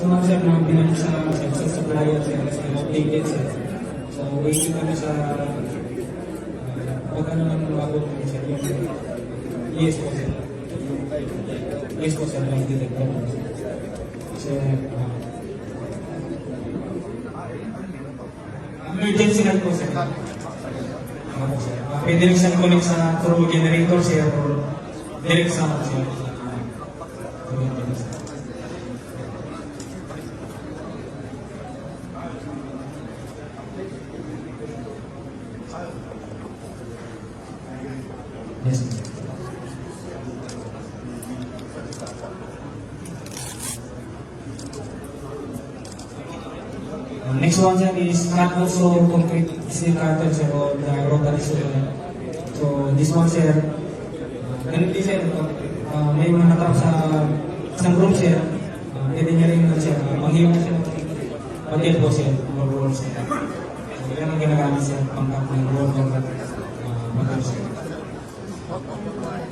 mga sir na pinag sa supplier sir kasi updated sir. So waiting kami sa pag ano naman mabot kami sir yung yes po sir. Yes po sir, yung detector po sir. Kasi emergency lang po sir. Ako sir. Pwede rin siyang connect sa through generator sir or direct sa ako sir. Yes. Next one sir is not also concrete steel cutter sir or the rotary saw. So this one sir, ganun din sir, may mga natrap sa isang group sir, pwede niya rin sir, maghiwa siya pag po sir, or roll sir. So yan ang ginagamit sir, pangkap ng roll.